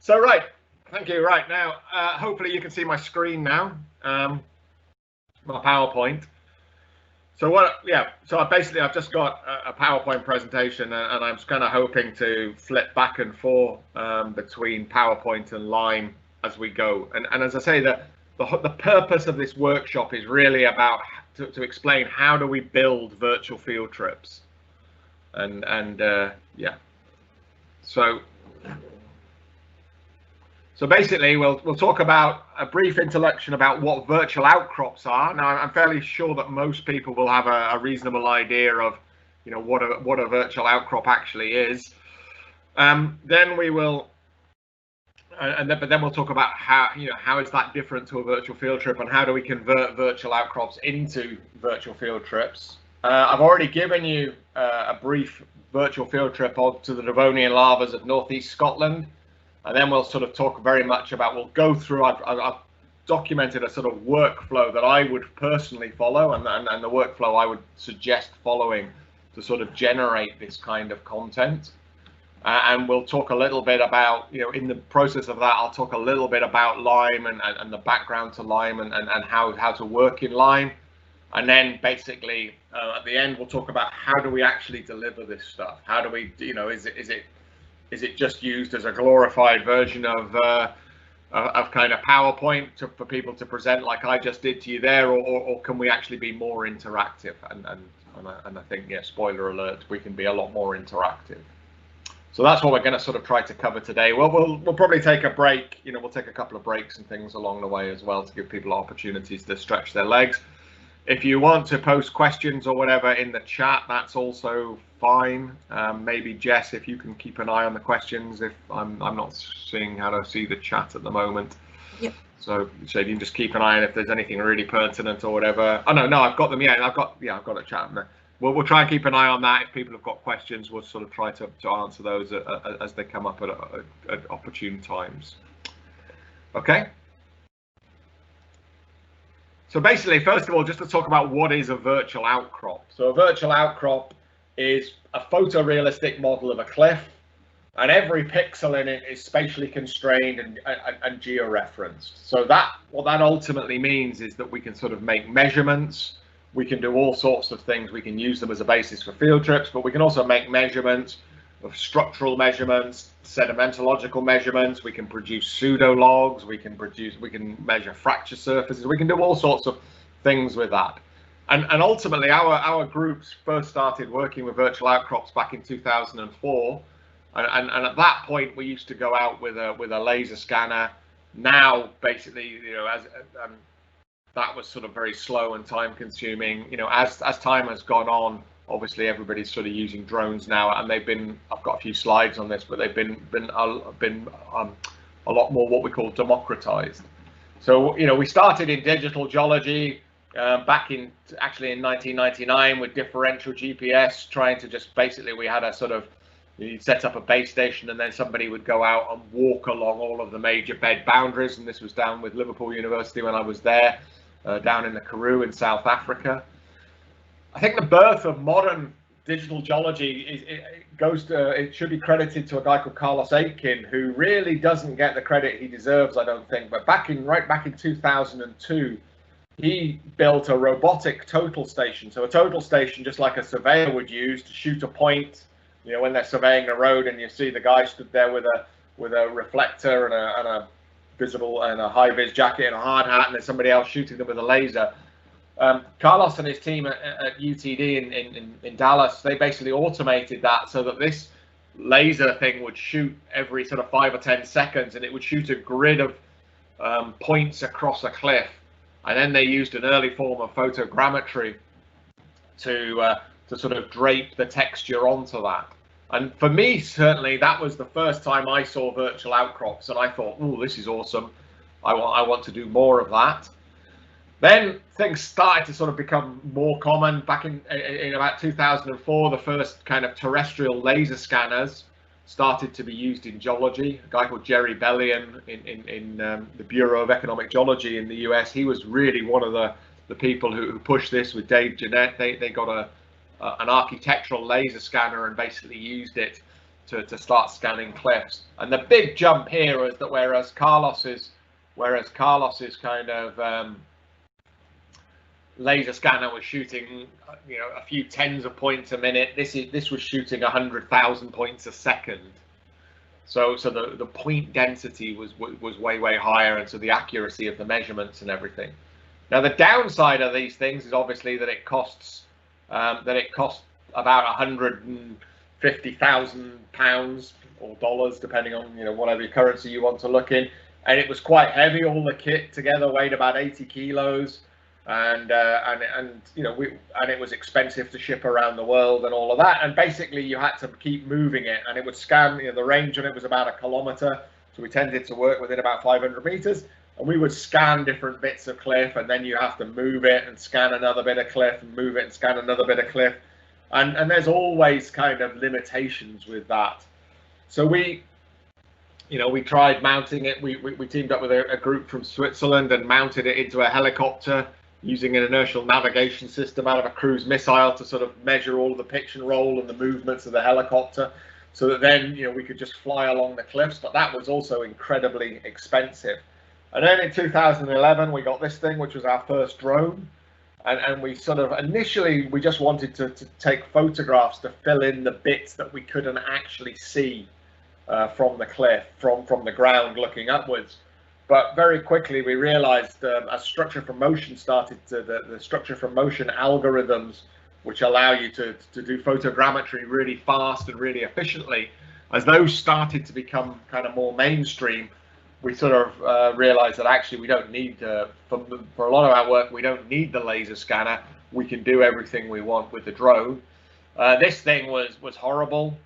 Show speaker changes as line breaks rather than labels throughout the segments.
So right, thank you. Right now, hopefully you can see my screen now, my PowerPoint. So I've just got a PowerPoint presentation, and I'm kind of hoping to flip back and forth between PowerPoint and Lime as we go. And as I say, the purpose of this workshop is really about to explain how do we build virtual field trips, yeah. So basically, we'll talk about a brief introduction about what virtual outcrops are. Now, I'm fairly sure that most people will have a reasonable idea of, what a virtual outcrop actually is. Then we will, but then we'll talk about how is that different to a virtual field trip, and how do we convert virtual outcrops into virtual field trips. I've already given you a brief virtual field trip to the Devonian lavas of northeast Scotland. And then we'll sort of talk very much about, we'll go through, I've documented a sort of workflow that I would personally follow, and the workflow I would suggest following to sort of generate this kind of content. And we'll talk a little bit about, in the process of that, I'll talk a little bit about Lime and the background to Lime and how to work in Lime. And then basically at the end, we'll talk about how do we actually deliver this stuff? How do we, is it just used as a glorified version of kind of PowerPoint for people to present like I just did to you there, or can we actually be more interactive? And I think, yeah, spoiler alert, we can be a lot more interactive. So that's what we're going to sort of try to cover today. Well, we'll probably take a break. We'll take a couple of breaks and things along the way as well to give people opportunities to stretch their legs. If you want to post questions or whatever in the chat, that's also fine. Maybe Jess, if you can keep an eye on the questions, if I'm not seeing how to see the chat at the moment.
Yep.
So if you can just keep an eye on if there's anything really pertinent or whatever. Oh no, I've got them. Yeah, I've got a chat in there. We'll try and keep an eye on that. If people have got questions, we'll sort of try to answer those as they come up at opportune times. Okay. So basically, first of all, just to talk about what is a virtual outcrop. So a virtual outcrop is a photorealistic model of a cliff, and every pixel in it is spatially constrained and georeferenced. So what that ultimately means is that we can sort of make measurements. We can do all sorts of things. We can use them as a basis for field trips, but we can also make measurements of structural measurements, sedimentological measurements. We can produce pseudo logs. We can measure fracture surfaces. We can do all sorts of things with that. And ultimately, our groups first started working with virtual outcrops back in 2004. And at that point, we used to go out with a laser scanner. Now, basically, that was sort of very slow and time consuming. As time has gone on, obviously everybody's sort of using drones now, and I've got a few slides on this, but they've been a lot more what we call democratized. So we started in digital geology back in 1999 with differential GPS, trying to just basically, we had a sort of, you'd set up a base station and then somebody would go out and walk along all of the major bed boundaries, and this was down with Liverpool University when I was there, down in the Karoo in South Africa. I think the birth of modern digital geology it should be credited to a guy called Carlos Aitken, who really doesn't get the credit he deserves, I don't think. But right back in 2002, he built a robotic total station. So a total station, just like a surveyor would use to shoot a point, when they're surveying a road, and you see the guy stood there with a reflector and a visible and a high vis jacket and a hard hat, and there's somebody else shooting them with a laser. Carlos and his team at UTD in Dallas, they basically automated that so that this laser thing would shoot every sort of 5 or 10 seconds, and it would shoot a grid of points across a cliff. And then they used an early form of photogrammetry to sort of drape the texture onto that. And for me, certainly, that was the first time I saw virtual outcrops, and I thought, oh, this is awesome. I want to do more of that. Then things started to sort of become more common. Back in about 2004, the first kind of terrestrial laser scanners started to be used in geology. A guy called Jerry Bellion in the Bureau of Economic Geology in the US, he was really one of the people who pushed this with Dave Jeanette. They got an architectural laser scanner and basically used it to start scanning cliffs. And the big jump here is that whereas Carlos's kind of laser scanner was shooting, you know, a few tens of points a minute, this was shooting 100,000 points a second. So the point density was way higher, and so the accuracy of the measurements and everything. Now the downside of these things is obviously that it costs about 150,000 pounds or dollars, depending on, you know, whatever currency you want to look in. And it was quite heavy. All the kit together weighed about 80 kilos, and you know, and it was expensive to ship around the world and all of that. And basically, you had to keep moving it, and it would scan. You know, the range on it was about 1 kilometer, so we tended to work within about 500 meters. And we would scan different bits of cliff, and then you have to move it and scan another bit of cliff, and move it and scan another bit of cliff. And there's always kind of limitations with that. So we tried mounting it. We teamed up with a group from Switzerland and mounted it into a helicopter using an inertial navigation system out of a cruise missile to sort of measure all of the pitch and roll and the movements of the helicopter, so that then, you know, we could just fly along the cliffs. But that was also incredibly expensive. And then in 2011, we got this thing, which was our first drone. And we sort of initially, we just wanted to take photographs to fill in the bits that we couldn't actually see from the cliff, from the ground looking upwards. But very quickly we realized as structure from motion started to, the structure from motion algorithms, which allow you to do photogrammetry really fast and really efficiently, as those started to become kind of more mainstream, we sort of realized that actually we don't need for a lot of our work, we don't need the laser scanner. We can do everything we want with the drone. This thing was horrible.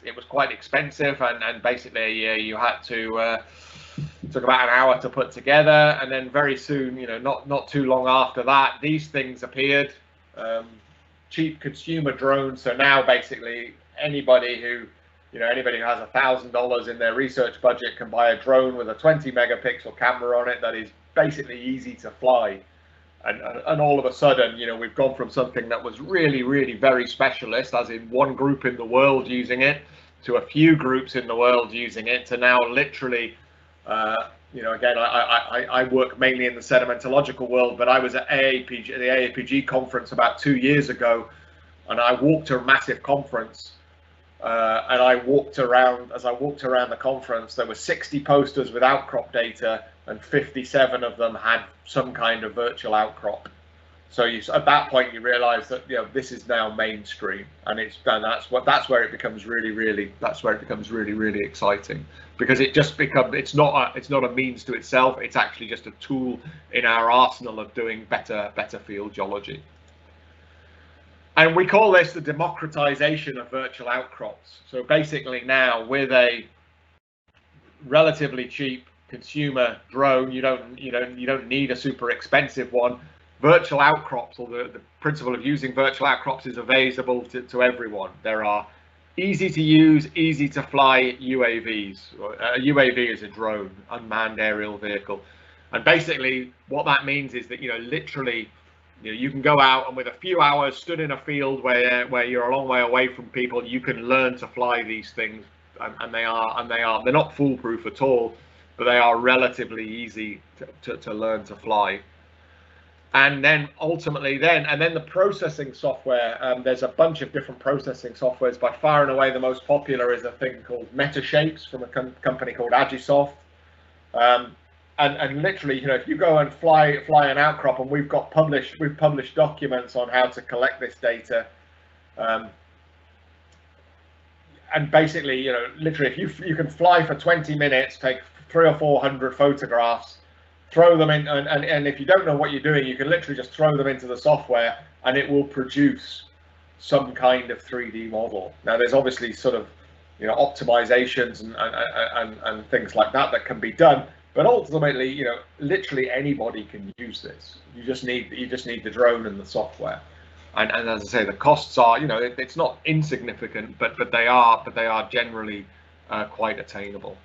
It was quite expensive, and basically you had to took about an hour to put together. And then very soon, you know, not too long after that, these things appeared, cheap consumer drones. So now basically anybody who has $1,000 in their research budget can buy a drone with a 20 megapixel camera on it that is basically easy to fly. And all of a sudden, you know, we've gone from something that was really very specialist, as in one group in the world using it, to a few groups in the world using it, to now literally, you know, again, I work mainly in the sedimentological world, but I was at the AAPG conference about 2 years ago, and I walked to a massive conference. And I walked around. As I walked around the conference, there were 60 posters with outcrop data, and 57 of them had some kind of virtual outcrop. So at that point you realise that, you know, this is now mainstream, and that's where it becomes really exciting, because it's not a means to itself. It's actually just a tool in our arsenal of doing better field geology. And we call this the democratization of virtual outcrops. So basically now, with a relatively cheap consumer drone, you don't need a super expensive one. Virtual outcrops, or the principle of using virtual outcrops, is available to everyone. There are easy to use, easy to fly UAVs. A UAV is a drone, unmanned aerial vehicle. And basically what that means is that, you know, literally, you know, you can go out and with a few hours stood in a field where you're a long way away from people, you can learn to fly these things, and they're not foolproof at all, but they are relatively easy to learn to fly. And then ultimately the processing software, there's a bunch of different processing softwares. By far and away the most popular is a thing called Metashapes from a company called Agisoft. And literally, you know, if you go and fly an outcrop, and we've published documents on how to collect this data, and basically, you know, literally, if you can fly for 20 minutes, take 300 or 400 photographs, throw them in, and if you don't know what you're doing, you can literally just throw them into the software, and it will produce some kind of 3D model. Now, there's obviously sort of, you know, optimizations and things like that can be done. But ultimately, you know, literally anybody can use this. You just need the drone and the software. And as I say, the costs are, you know, it's not insignificant, but they are generally quite attainable.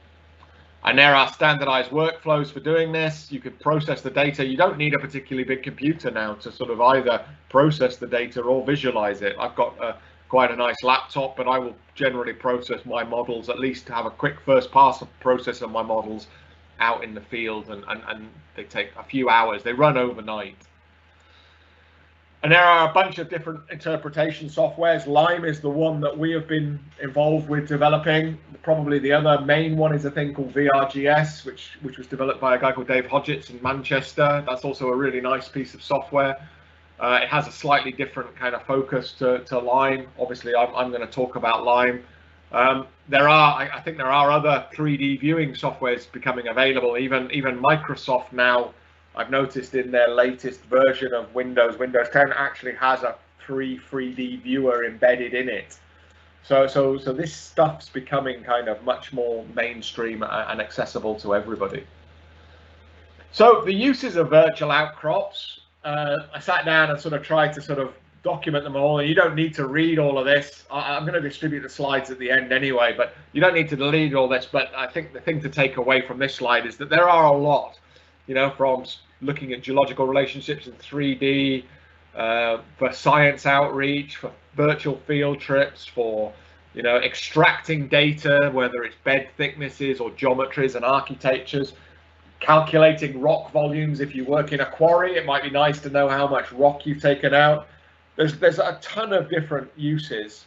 And there are standardized workflows for doing this. You could process the data. You don't need a particularly big computer now to sort of either process the data or visualize it. I've got quite a nice laptop, but I will generally process my models, at least have a quick first pass of process of my models out in the field, and they take a few hours. They run overnight. And there are a bunch of different interpretation softwares. Lime is the one that we have been involved with developing. Probably the other main one is a thing called VRGS, which was developed by a guy called Dave Hodgetts in Manchester. That's also a really nice piece of software. It has a slightly different kind of focus to Lime. Obviously, I'm going to talk about Lime. I think there are other 3D viewing softwares becoming available. Even Microsoft now, I've noticed in their latest version of Windows 10 actually has a 3D viewer embedded in it. So this stuff's becoming kind of much more mainstream and accessible to everybody. So the uses of virtual outcrops, I sat down and sort of tried to sort of document them all. And you don't need to read all of this. I'm going to distribute the slides at the end anyway, but you don't need to read all this. But I think the thing to take away from this slide is that there are a lot, from looking at geological relationships in 3D, for science outreach, for virtual field trips, for extracting data, whether it's bed thicknesses or geometries and architectures, calculating rock volumes. If you work in a quarry, it might be nice to know how much rock you've taken out. There's a ton of different uses,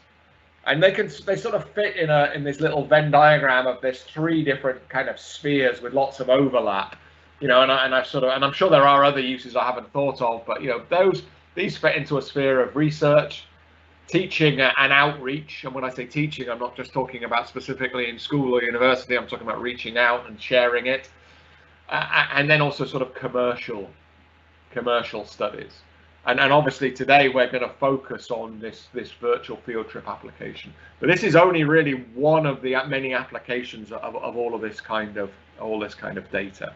and they sort of fit in this little Venn diagram of this 3 different kind of spheres with lots of overlap. And I'm sure there are other uses I haven't thought of, but these fit into a sphere of research, teaching, and outreach. And when I say teaching, I'm not just talking about specifically in school or university. I'm talking about reaching out and sharing it, and then also sort of commercial studies. And obviously today we're going to focus on this virtual field trip application. But this is only really one of the many applications of all this kind of data.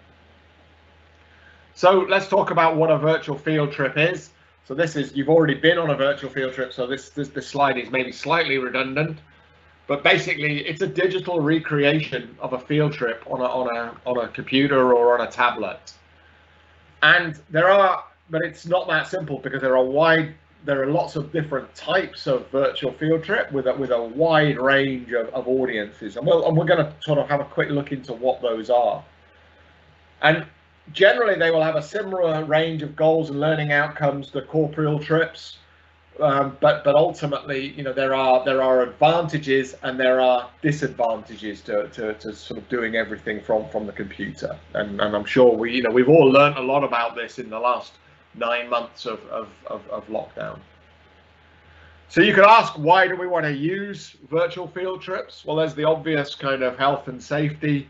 So let's talk about what a virtual field trip is. So you've already been on a virtual field trip, so this slide is maybe slightly redundant, but basically it's a digital recreation of a field trip on a computer or on a tablet. And but it's not that simple, because there are lots of different types of virtual field trip with a wide range of audiences, and we're going to sort of have a quick look into what those are. And generally, they will have a similar range of goals and learning outcomes to corporeal trips, but ultimately, there are advantages and there are disadvantages to sort of doing everything from the computer. And I'm sure we've all learned a lot about this in the last 9 months of lockdown. So you could ask, why do we want to use virtual field trips? Well, there's the obvious kind of health and safety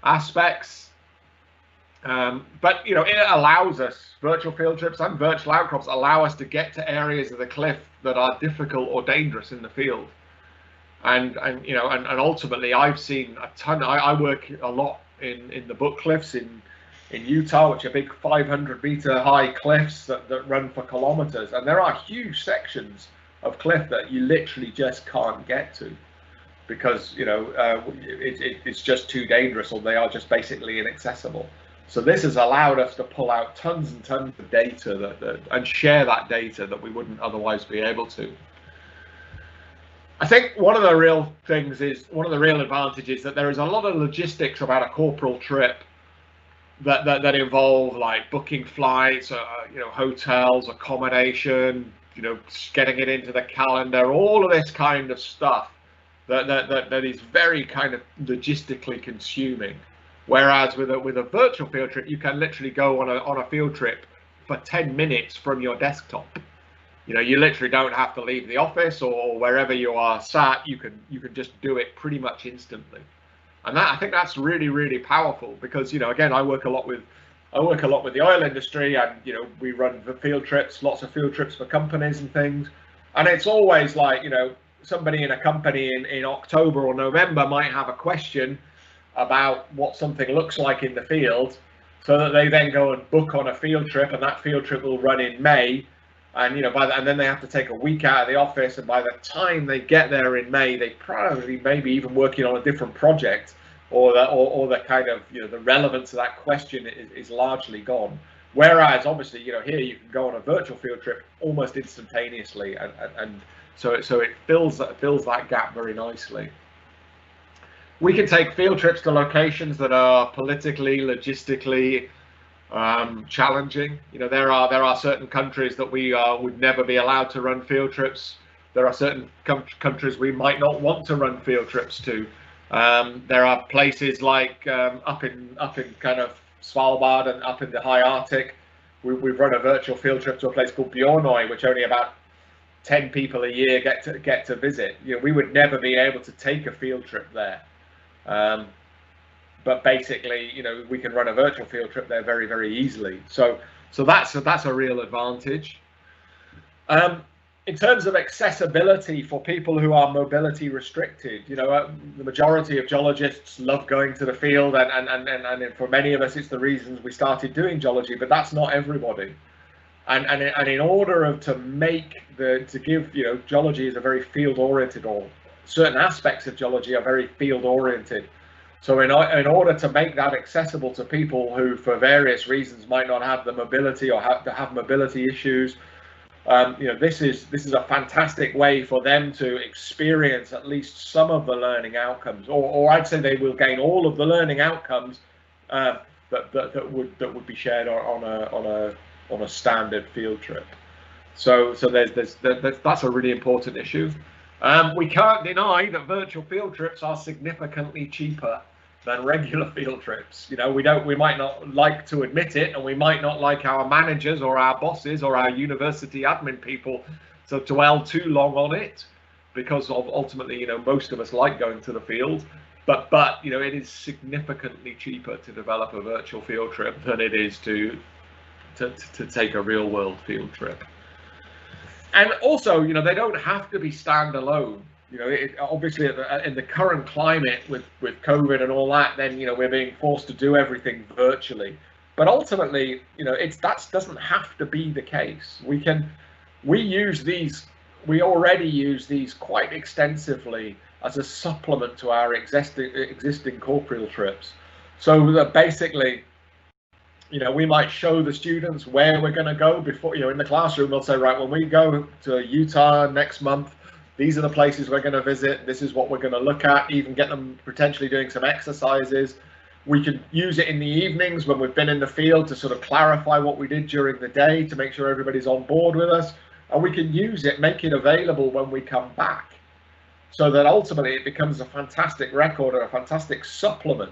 aspects. But it allows us, virtual field trips and virtual outcrops allow us to get to areas of the cliff that are difficult or dangerous in the field. And ultimately, I've seen a ton. I work a lot in the Book Cliffs in Utah, which are big 500-meter high cliffs that run for kilometers, and there are huge sections of cliff that you literally just can't get to, because it's just too dangerous, or they are just basically inaccessible. So this has allowed us to pull out tons and tons of data and share that data that we wouldn't otherwise be able to. I think one of the real advantages that there is a lot of logistics about a corporal trip that involve, like, booking flights, hotels, accommodation, getting it into the calendar, all of this kind of stuff that is very kind of logistically consuming. Whereas with a virtual field trip, you can literally go on a field trip for 10 minutes from your desktop. You literally don't have to leave the office or wherever you are sat. You can just do it pretty much instantly. And I think that's really, really powerful, because again, I work a lot with the oil industry, and we run the field trips, lots of field trips for companies and things. And it's always like, somebody in a company in October or November might have a question about what something looks like in the field, so that they then go and book on a field trip, and that field trip will run in May, and and then they have to take a week out of the office, and by the time they get there in May, they probably maybe even working on a different project, or the kind of the relevance of that question is largely gone. Whereas obviously here you can go on a virtual field trip almost instantaneously and So it fills that gap very nicely. We can take field trips to locations that are politically, logistically challenging. You know, there are certain countries that we would never be allowed to run field trips. There are certain countries we might not want to run field trips to. There are places like up in kind of Svalbard and up in the high Arctic. We've run a virtual field trip to a place called Bjornøy, which only about 10 people a year get to visit. You know, we would never be able to take a field trip there. But basically, you know, we can run a virtual field trip there very, very easily. So that's a real advantage. In terms of accessibility for people who are mobility restricted, you know, the majority of geologists love going to the field, and for many of us, it's the reasons we started doing geology. But that's not everybody. And in order to give, you know, geology is a very field oriented, or certain aspects of geology are very field oriented. So in order to make that accessible to people who, for various reasons, might not have the mobility or have mobility issues, you know, this is a fantastic way for them to experience at least some of the learning outcomes, or I'd say they will gain all of the learning outcomes that would be shared on a standard field trip. So that's a really important issue. We can't deny that virtual field trips are significantly cheaper than regular field trips. You know, we might not like to admit it, and we might not like our managers or our bosses or our university admin people to dwell too long on it, because of ultimately, you know, most of us like going to the field, but you know, it is significantly cheaper to develop a virtual field trip than it is to take a real world field trip. And also, you know, they don't have to be standalone. You know, obviously in the current climate with COVID and all that, then, you know, we're being forced to do everything virtually. But ultimately, you know, that doesn't have to be the case. We already use these quite extensively as a supplement to our existing corporeal trips. So that basically, you know, we might show the students where we're going to go before, you know, in the classroom, we'll say, right, when we go to Utah next month, these are the places we're going to visit. This is what we're going to look at, even get them potentially doing some exercises. We can use it in the evenings when we've been in the field to sort of clarify what we did during the day to make sure everybody's on board with us. And we can use it, make it available when we come back, so that ultimately it becomes a fantastic record or a fantastic supplement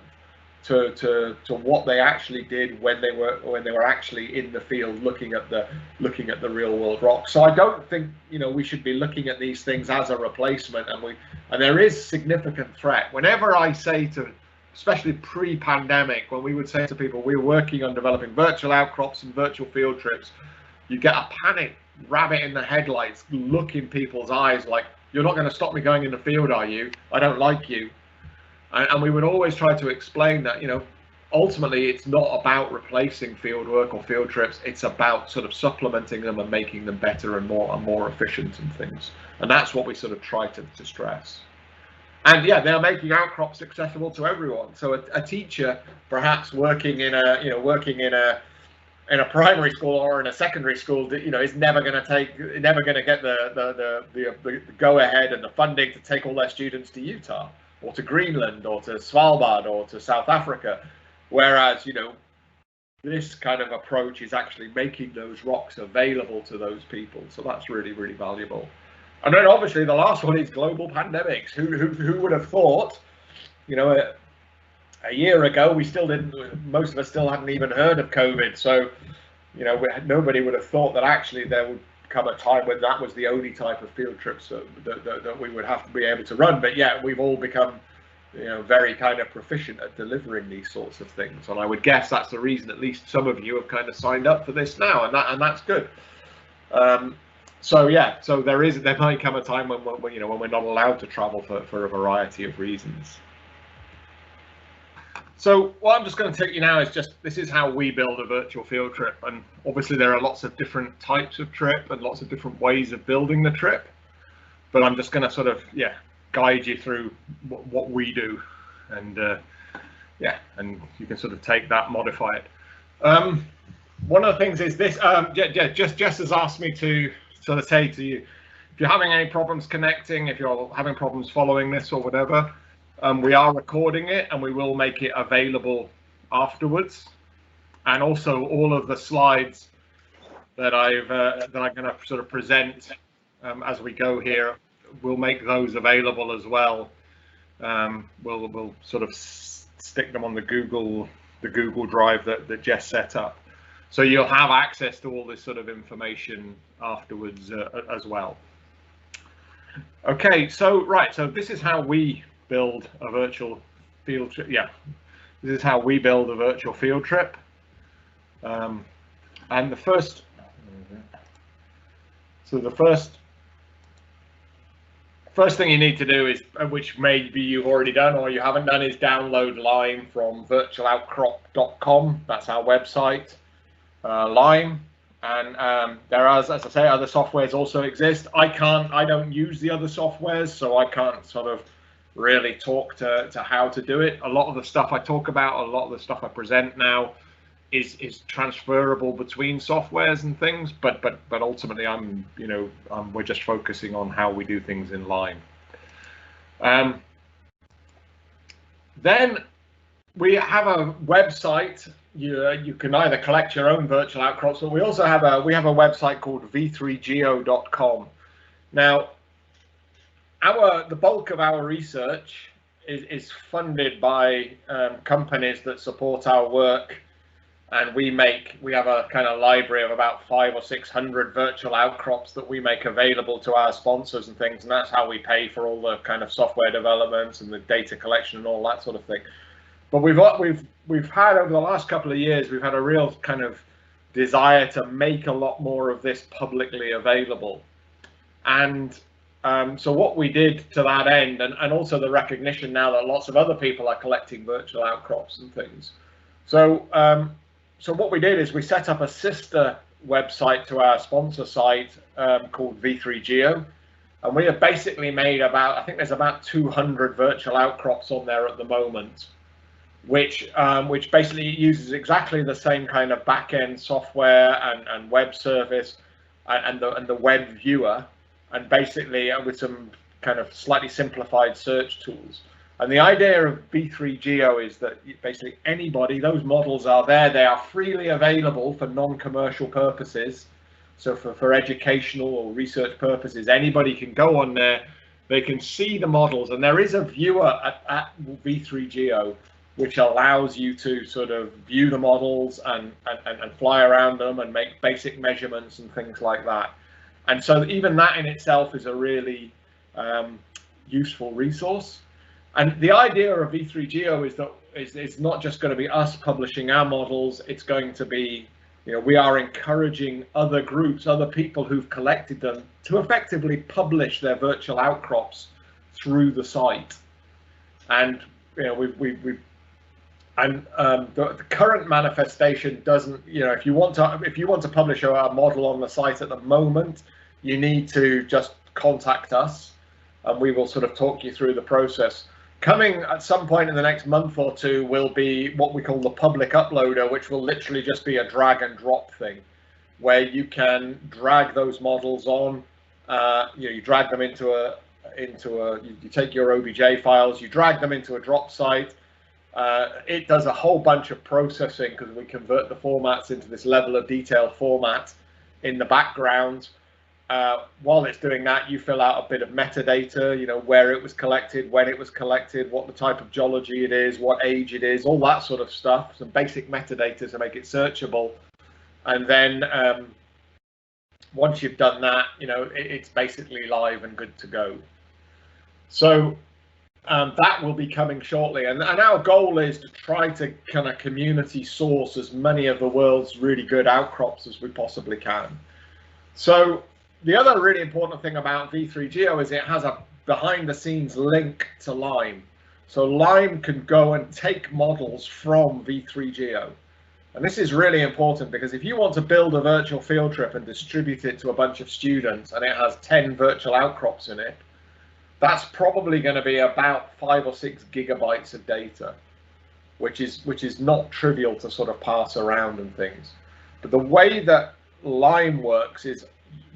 to what they actually did when they were actually in the field looking at the real world rock. So I don't think, you know, we should be looking at these things as a replacement, and there is significant threat. Whenever I say to, especially pre-pandemic, when we would say to people we're working on developing virtual outcrops and virtual field trips, you get a panic rabbit in the headlights look in people's eyes like, you're not going to stop me going in the field, are you? I don't like you. And we would always try to explain that, you know, ultimately it's not about replacing field work or field trips. It's about sort of supplementing them and making them better and more efficient and things. And that's what we sort of try to stress. And yeah, they're making outcrops accessible to everyone. So a teacher perhaps working in a primary school or in a secondary school, you know, is never going to get the go ahead and the funding to take all their students to Utah, or to Greenland, or to Svalbard, or to South Africa. Whereas, you know, this kind of approach is actually making those rocks available to those people. So that's really, really valuable. And then obviously the last one is global pandemics. Who would have thought, you know, a year ago, most of us still hadn't even heard of COVID. So, you know, nobody would have thought that actually there would come a time when that was the only type of field trips that we would have to be able to run. But yeah, we've all become, you know, very kind of proficient at delivering these sorts of things. And I would guess that's the reason at least some of you have kind of signed up for this now, and that's good. So yeah, so there might come a time when we're not allowed to travel for a variety of reasons. So what I'm just going to take you now is this is how we build a virtual field trip. And obviously there are lots of different types of trip and lots of different ways of building the trip. But I'm just going to sort of, guide you through what we do. And and you can sort of take that, modify it. One of the things is this, Jess has asked me to sort of say to you, if you're having any problems connecting, if you're having problems following this or whatever, we are recording it and we will make it available afterwards. And also all of the slides that I'm going to sort of present as we go here, we'll make those available as well. We'll sort of stick them on the Google Drive that Jess set up, so you'll have access to all this sort of information afterwards as well. Okay, so this is how we build a virtual field trip. Yeah, this is how we build a virtual field trip. And the first thing you need to do is, which maybe you've already done or you haven't done, is download Lime from virtualoutcrop.com. That's our website, Lime. And there are, as I say, other softwares also exist. I don't use the other softwares, so I can't sort of really talk to how to do it. A lot of the stuff I talk about, a lot of the stuff I present now is transferable between softwares and things, but ultimately we're just focusing on how we do things in Lime. Then we have a website. You can either collect your own virtual outcrops, but we also have a website called v3geo.com. Now, the bulk of our research is funded by companies that support our work. And we have a kind of library of about 500 or 600 virtual outcrops that we make available to our sponsors and things, and that's how we pay for all the kind of software development and the data collection and all that sort of thing. But we've had, over the last couple of years, we've had a real kind of desire to make a lot more of this publicly available. And so what we did to that end, and also the recognition now that lots of other people are collecting virtual outcrops and things. So what we did is we set up a sister website to our sponsor site called V3Geo, and we have basically made I think there's about 200 virtual outcrops on there at the moment, which basically uses exactly the same kind of back-end software and web service and the web viewer, and basically with some kind of slightly simplified search tools. And the idea of V3Geo is that basically anybody, those models are there, they are freely available for non-commercial purposes. So for educational or research purposes, anybody can go on there, they can see the models, and there is a viewer at V3Geo which allows you to sort of view the models and fly around them and make basic measurements and things like that. And so even that in itself is a really useful resource. And the idea of V3Geo is that it's not just going to be us publishing our models. It's going to be, we are encouraging other groups, other people who've collected them to effectively publish their virtual outcrops through the site. And the current manifestation doesn't, if you want to publish a model on the site at the moment, you need to just contact us, and we will sort of talk you through the process. Coming at some point in the next month or two will be what we call the public uploader, which will literally just be a drag and drop thing, where you can drag those models on. You drag them you take your OBJ files, you drag them into a drop site. It does a whole bunch of processing because we convert the formats into this level of detail format in the background. While it's doing that, you fill out a bit of metadata, where it was collected, when it was collected, what the type of geology it is, what age it is, all that sort of stuff, some basic metadata to make it searchable. And then once you've done that, it's basically live and good to go. So that will be coming shortly. And our goal is to try to kind of community source as many of the world's really good outcrops as we possibly can. So the other really important thing about V3Geo is it has a behind-the-scenes link to Lime. So Lime can go and take models from V3Geo. And this is really important because if you want to build a virtual field trip and distribute it to a bunch of students and it has 10 virtual outcrops in it, that's probably going to be about 5 or 6 gigabytes of data, which is not trivial to sort of pass around and things. But the way that Lime works is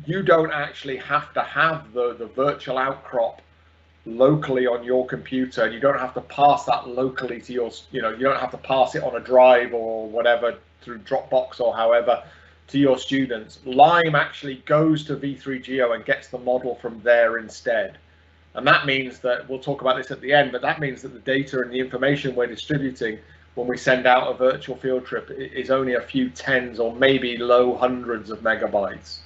you don't actually have to have the virtual outcrop locally on your computer, and you don't have to pass that locally to your, you don't have to pass it on a drive or whatever through Dropbox or however to your students. Lime actually goes to V3Geo and gets the model from there instead. And that means that, we'll talk about this at the end, but that means that the data and the information we're distributing when we send out a virtual field trip is only a few tens or maybe low hundreds of megabytes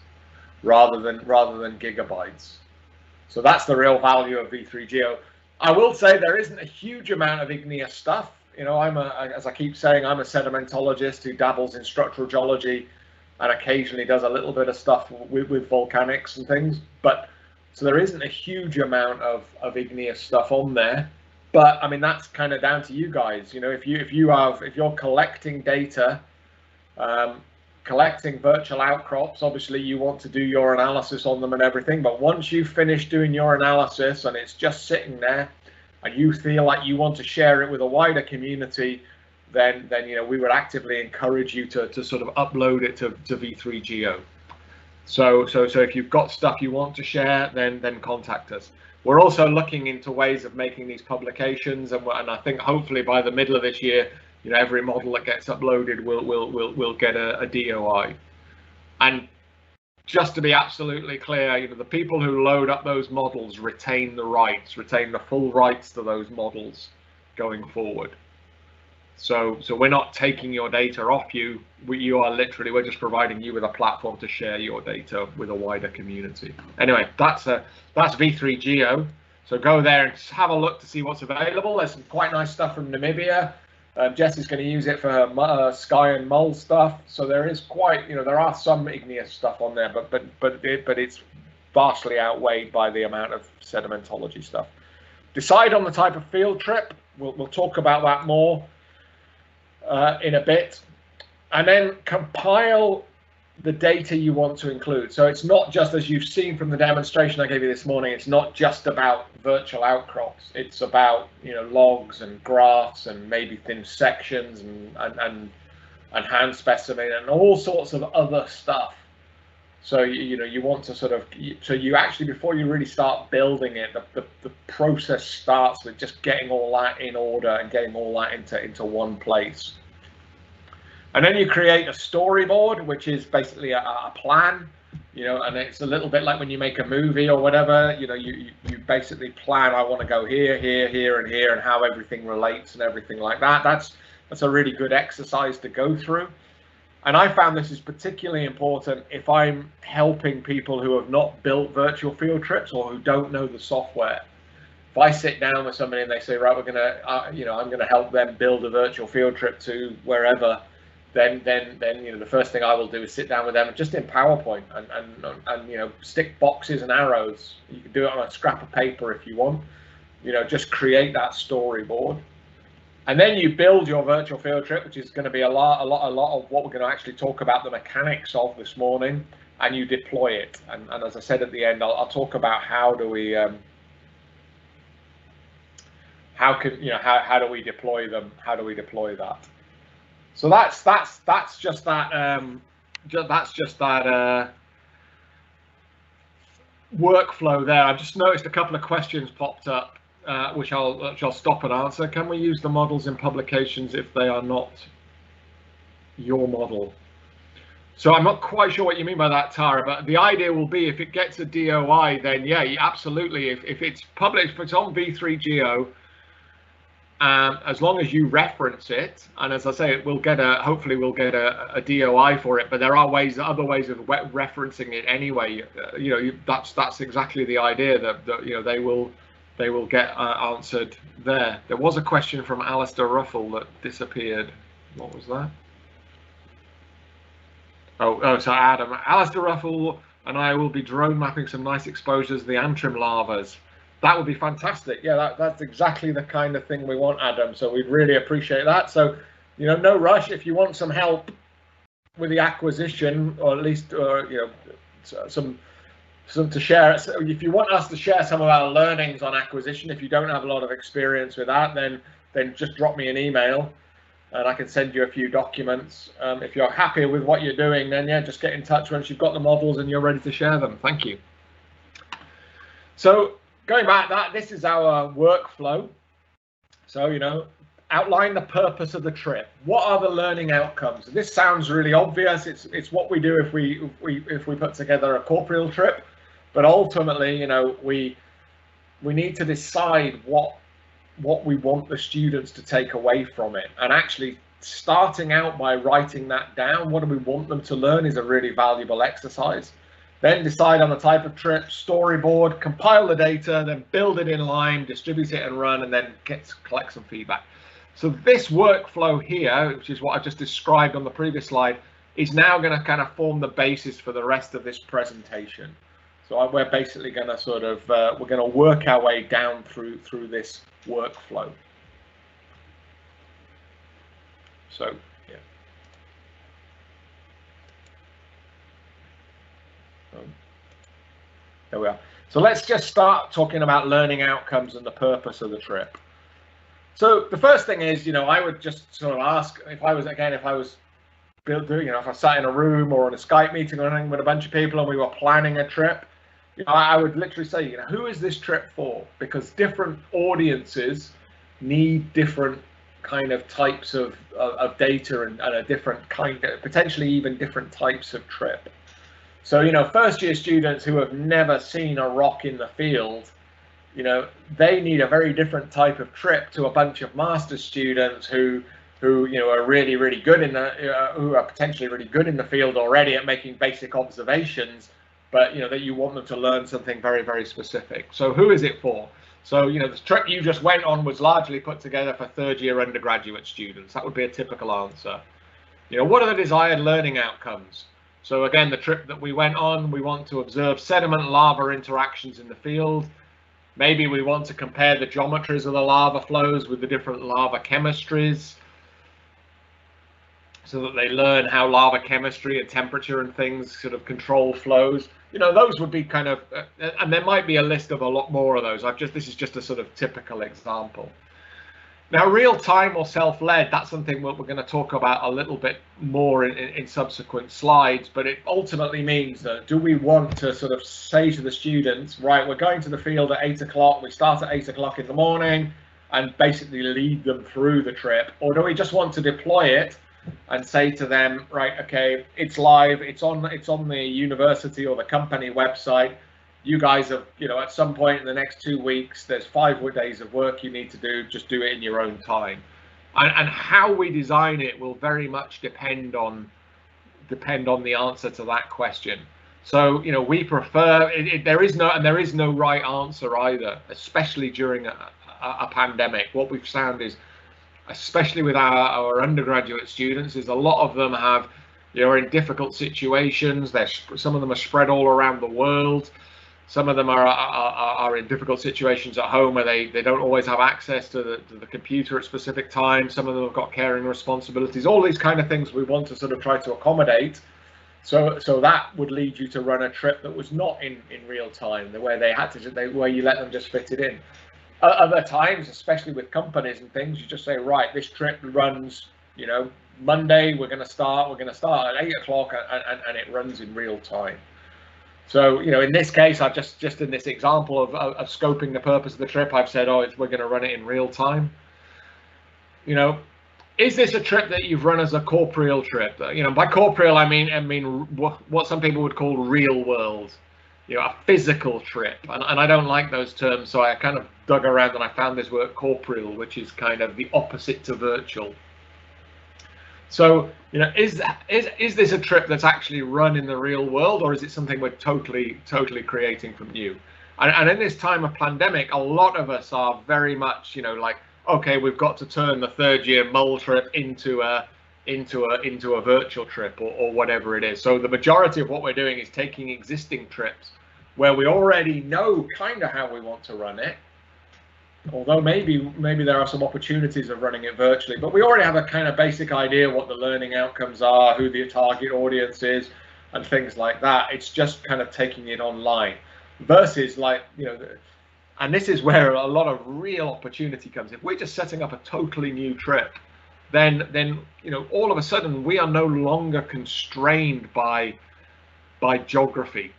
rather than gigabytes. So that's the real value of V3Geo. I will say there isn't a huge amount of igneous stuff. As I keep saying, I'm a sedimentologist who dabbles in structural geology and occasionally does a little bit of stuff with volcanics and things. But so there isn't a huge amount of igneous stuff on there. But I mean, that's kind of down to you guys. If you're collecting data, collecting virtual outcrops, obviously you want to do your analysis on them and everything. But once you've finished doing your analysis and it's just sitting there, and you feel like you want to share it with a wider community, then we would actively encourage you to sort of upload it to V3Geo. So if you've got stuff you want to share, then contact us. We're also looking into ways of making these publications, and I think hopefully by the middle of this year, every model that gets uploaded will get a DOI. And just to be absolutely clear, the people who load up those models retain the full rights to those models going forward. So we're not taking your data off you. We're just providing you with a platform to share your data with a wider community. Anyway, that's V3Geo. So go there and have a look to see what's available. There's some quite nice stuff from Namibia. Jessie's going to use it for her sky and mole stuff. So there is quite, there are some igneous stuff on there, but it's vastly outweighed by the amount of sedimentology stuff. Decide on the type of field trip. We'll talk about that more in a bit, and then compile the data you want to include. So it's not just, as you've seen from the demonstration I gave you this morning, it's not just about virtual outcrops. It's about logs and graphs and maybe thin sections and hand specimen and all sorts of other stuff. So you want to sort of, so you actually, before you really start building it, the process starts with just getting all that in order and getting all that into one place. And then you create a storyboard, which is basically a plan, and it's a little bit like when you make a movie or whatever. You basically plan, I want to go here, here, here, and here, and how everything relates and everything like that. That's a really good exercise to go through. And I found this is particularly important if I'm helping people who have not built virtual field trips or who don't know the software. If I sit down with somebody and they say, right, we're gonna, I'm gonna help them build a virtual field trip to wherever, then the first thing I will do is sit down with them just in PowerPoint and stick boxes and arrows. You can do it on a scrap of paper if you want. Just create that storyboard. And then you build your virtual field trip, which is going to be a lot of what we're going to actually talk about the mechanics of this morning, and you deploy it. And as I said at the end, I'll talk about how do we how do we deploy them? How do we deploy that? So that's just that workflow there. I've just noticed a couple of questions popped up. Which I'll stop and answer. Can we use the models in publications if they are not your model? So I'm not quite sure what you mean by that, Tara, but the idea will be if it gets a DOI, then yeah, absolutely. If it's published, if it's on V3Geo, as long as you reference it, and as I say, hopefully we'll get a DOI for it. But there are other ways of referencing it anyway. That's exactly the idea that they will get answered there. There was a question from Alistair Ruffle that disappeared. What was that? Oh, so Adam. Alistair Ruffle and I will be drone mapping some nice exposures of the Antrim lavas. That would be fantastic. Yeah, that's exactly the kind of thing we want, Adam. So we'd really appreciate that. So, no rush. If you want some help with the acquisition, or at least, some to share. So if you want us to share some of our learnings on acquisition, if you don't have a lot of experience with that, then just drop me an email. and I can send you a few documents. If you're happy with what you're doing, then yeah, just get in touch once you've got the models and you're ready to share them. Thank you. So going back, this is our workflow. So, you know, outline the purpose of the trip. What are the learning outcomes? This sounds really obvious. It's what we do if we put together a corporeal trip, but ultimately, you know, we need to decide what we want the students to take away from it, and actually starting out by writing that down, what do we want them to learn, is a really valuable exercise. Then decide on the type of trip, storyboard, compile the data, then build it in line, distribute it and run, and then collect some feedback. So this workflow here, which is what I just described on the previous slide, is now going to kind of form the basis for the rest of this presentation. So we're basically going to sort of we're going to work our way down through this workflow. So yeah. There we are. So let's just start talking about learning outcomes and the purpose of the trip. So the first thing is, you know, I would just sort of ask, if I was building, you know, if I sat in a room or in a Skype meeting or anything with a bunch of people and we were planning a trip, you know, I would literally say, you know, who is this trip for? Because different audiences need different kind of types of data and a different kind of, potentially even different types of trip. So, you know, first year students who have never seen a rock in the field, you know, they need a very different type of trip to a bunch of master's students who you know are really good in the who are potentially really good in the field already at making basic observations, but you know that you want them to learn something very specific. So who is it for? So, you know, the trip you just went on was largely put together for third year undergraduate students. That would be a typical answer. You know, what are the desired learning outcomes? So again, the trip that we went on, we want to observe sediment lava interactions in the field. Maybe we want to compare the geometries of the lava flows with the different lava chemistries, so that they learn how lava chemistry and temperature and things sort of control flows. You know, those would be kind of, and there might be a list of a lot more of those. This is just a sort of typical example. Now, real time or self-led, that's something that we're going to talk about a little bit more in subsequent slides, but it ultimately means that, do we want to sort of say to the students, right, we're going to the field at 8 o'clock, we start at 8 o'clock in the morning, and basically lead them through the trip? Or do we just want to deploy it and say to them, right, okay, it's live, it's on the university or the company website. You guys have, you know, at some point in the next 2 weeks, there's 5 days of work you need to do. Just do it in your own time. And how we design it will very much depend on the answer to that question. So, you know, we prefer there is no right answer either, especially during a pandemic. What we've found is, especially with our undergraduate students, is a lot of them have, you know, are in difficult situations. Some of them are spread all around the world. Some of them are in difficult situations at home where they don't always have access to the computer at specific times. Some of them have got caring responsibilities. All these kind of things we want to sort of try to accommodate. So that would lead you to run a trip that was not in real time, where where you let them just fit it in. Other times, especially with companies and things, you just say, right, this trip runs, you know, Monday, we're going to start at 8 o'clock, and it runs in real time. So, you know, in this case, I've just in this example of scoping the purpose of the trip, I've said, oh, we're going to run it in real time. You know, is this a trip that you've run as a corporeal trip? You know, by corporeal, I mean what some people would call real world, you know, a physical trip. And I don't like those terms, so I kind of dug around and I found this word corporeal, which is kind of the opposite to virtual. So, you know, is this a trip that's actually run in the real world, or is it something we're totally creating from new? And in this time of pandemic, a lot of us are very much, you know, like, okay, we've got to turn the third year mole trip into a virtual trip or whatever it is. So the majority of what we're doing is taking existing trips where we already know kind of how we want to run it. Although maybe there are some opportunities of running it virtually, but we already have a kind of basic idea what the learning outcomes are, who the target audience is, and things like that. It's just kind of taking it online versus, like, you know, and this is where a lot of real opportunity comes. If we're just setting up a totally new trip, then you know, all of a sudden we are no longer constrained by geography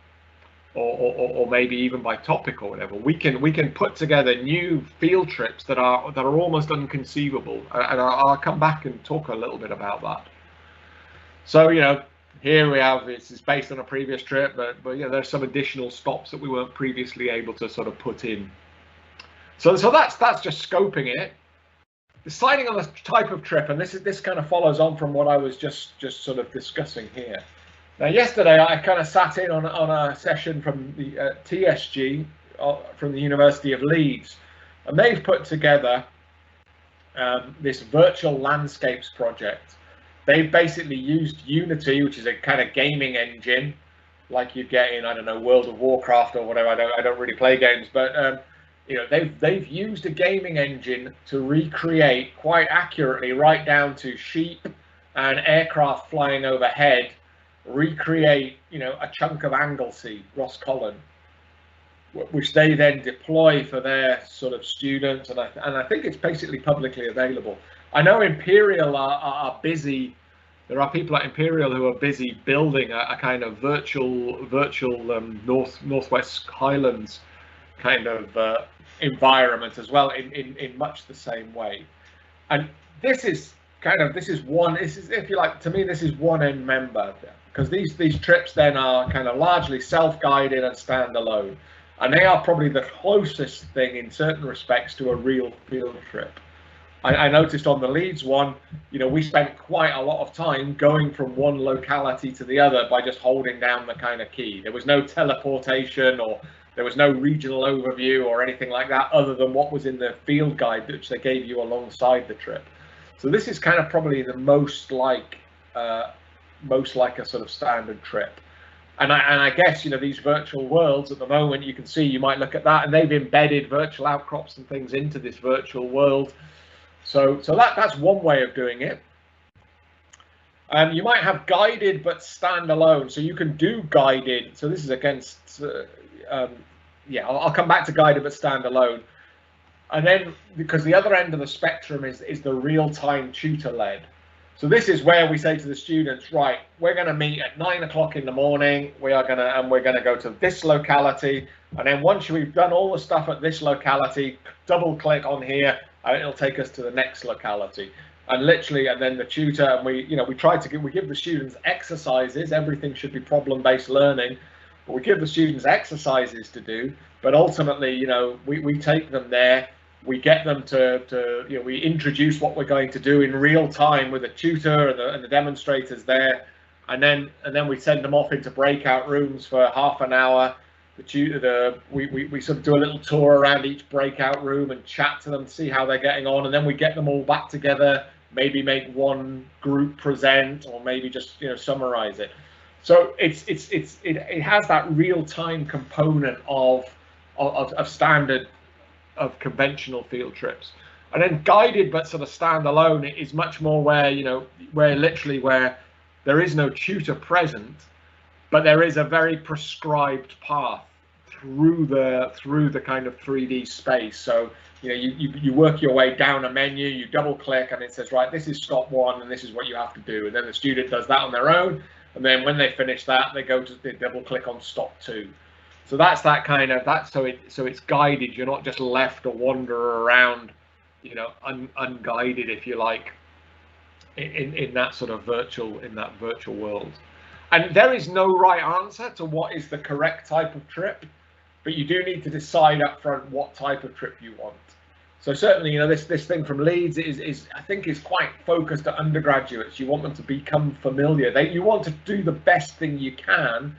or maybe even by topic or whatever. We can put together new field trips that are almost unconceivable, and I'll come back and talk a little bit about that. So, you know, here we have, this is based on a previous trip, but you know, there's some additional stops that we weren't previously able to sort of put in. So that's just scoping it. Deciding on the type of trip, and this kind of follows on from what I was just sort of discussing here. Now, yesterday I kind of sat in on a session from the TSG from the University of Leeds, and they've put together this virtual landscapes project. They've basically used Unity, which is a kind of gaming engine, like you get in, I don't know, World of Warcraft or whatever. I don't really play games, but you know, they've used a gaming engine to recreate quite accurately, right down to sheep and aircraft flying overhead, recreate, you know, a chunk of Anglesey, Roscommon, which they then deploy for their sort of students, and I think it's basically publicly available. I know Imperial are busy. There are people at Imperial who are busy building a kind of virtual Northwest Highlands kind of environment as well, in much the same way. And this is one, if you like, to me, this is one end member, because these trips then are kind of largely self-guided and standalone, and they are probably the closest thing in certain respects to a real field trip. I noticed on the Leeds one, you know, we spent quite a lot of time going from one locality to the other by just holding down the kind of key. There was no teleportation, or there was no regional overview or anything like that, other than what was in the field guide which they gave you alongside the trip. So this is kind of probably the most like a sort of standard trip. And I guess, you know, these virtual worlds at the moment, you can see, you might look at that, and they've embedded virtual outcrops and things into this virtual world. So that's one way of doing it. You might have guided but standalone. So you can do guided. So this is against, yeah, I'll come back to guided but standalone. And then, because the other end of the spectrum is the real-time tutor-led. So this is where we say to the students, right, we're going to meet at 9 o'clock in the morning. We're going to go to this locality, and then once we've done all the stuff at this locality, double-click on here, and it'll take us to the next locality. And literally, and then the tutor, and we give the students exercises. Everything should be problem-based learning, but we give the students exercises to do. But ultimately, you know, we take them there. We get them to you know, we introduce what we're going to do in real time with a tutor and the demonstrators there, and then we send them off into breakout rooms for half an hour. The tutor, we sort of do a little tour around each breakout room and chat to them, see how they're getting on, and then we get them all back together. Maybe make one group present, or maybe just, you know, summarize it. So it has that real time component of standard, of conventional field trips. And then guided but sort of standalone is much more where, you know, where there is no tutor present, but there is a very prescribed path through the kind of 3D space. So, you know, you work your way down a menu, you double click, and it says, right, this is stop one, and this is what you have to do. And then the student does that on their own, and then when they finish that, they double click on stop two. So that's that kind of, so it's guided. You're not just left to wander around, you know, unguided, if you like, in that sort of virtual world. And there is no right answer to what is the correct type of trip, but you do need to decide up front what type of trip you want. So certainly, you know, this thing from Leeds is I think is quite focused at undergraduates. You want them to become familiar. You want to do the best thing you can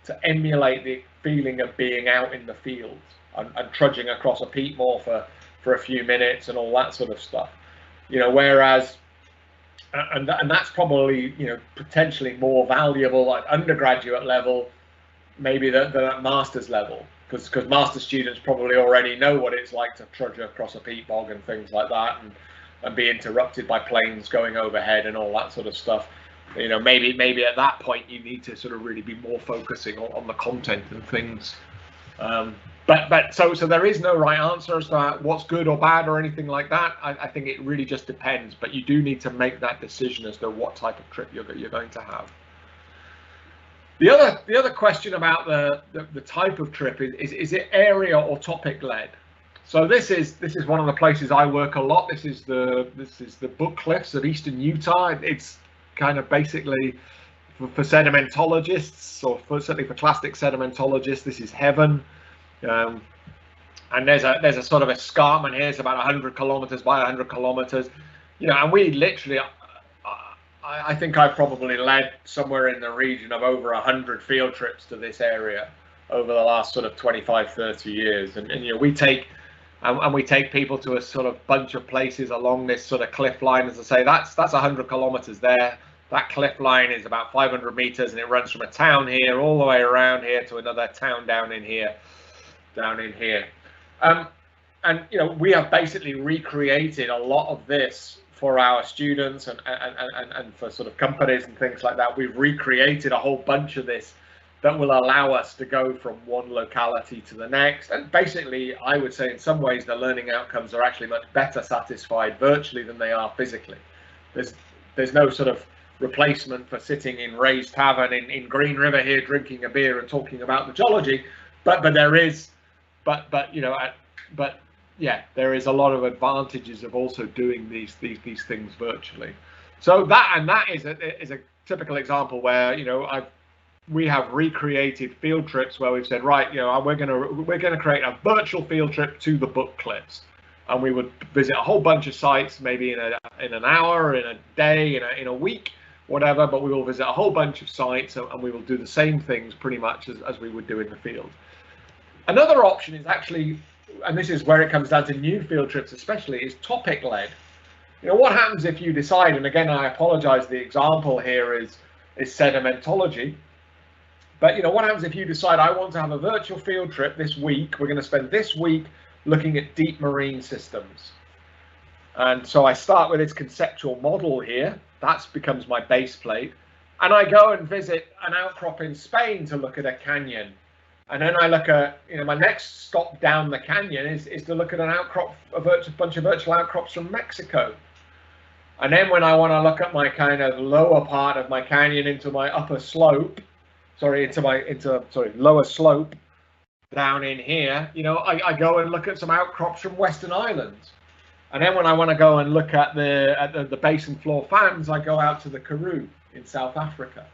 to emulate the feeling of being out in the field and trudging across a peat moor for a few minutes and all that sort of stuff. You know, whereas and that's probably, you know, potentially more valuable at undergraduate level maybe than at master's level, because master students probably already know what it's like to trudge across a peat bog and things like that, and be interrupted by planes going overhead and all that sort of stuff. You know, maybe at that point you need to sort of really be more focusing on the content and things. But so there is no right answer as to what's good or bad or anything like that. I think it really just depends, but you do need to make that decision as to what type of trip you're going to have. The other question about the type of trip is it area or topic led? So this is one of the places I work a lot. This is the Book Cliffs of eastern Utah. It's kind of basically for sedimentologists, or certainly for clastic sedimentologists, this is heaven. And there's a sort of escarpment here. It's about 100 kilometers by 100 kilometers, and we literally, I think I probably led somewhere in the region of over 100 field trips to this area over the last sort of 25-30 years. And we take people to a sort of bunch of places along this sort of cliff line. As I say, that's 100 kilometers there. That cliff line is about 500 meters, and it runs from a town here all the way around here to another town down in here. And we have basically recreated a lot of this for our students and for sort of companies and things like that. We've recreated a whole bunch of this that will allow us to go from one locality to the next. And basically, I would say in some ways the learning outcomes are actually much better satisfied virtually than they are physically. There's no sort of replacement for sitting in Ray's Tavern in Green River here drinking a beer and talking about the geology, but there is there is a lot of advantages of also doing these things virtually. So that is a typical example where we have recreated field trips where we've said, right, we're gonna create a virtual field trip to the Book Cliffs, and we would visit a whole bunch of sites, maybe in an hour, in a day, in a week, whatever, but we will visit a whole bunch of sites, and we will do the same things pretty much as we would do in the field. Another option is actually, and this is where it comes down to new field trips especially, is topic led. What happens if you decide, and again I apologize, the example here is sedimentology, but what happens if you decide, I want to have a virtual field trip this week, we're going to spend this week looking at deep marine systems. And so I start with this conceptual model here, that becomes my base plate, and I go and visit an outcrop in Spain to look at a canyon. And then I look at, my next stop down the canyon is to look at an outcrop, a bunch of virtual outcrops from Mexico. And then when I want to look at my kind of lower part of my canyon into my upper slope, lower slope down in here, I go and look at some outcrops from Western Islands. And then when I want to go and look at the basin floor fans, I go out to the Karoo in South Africa.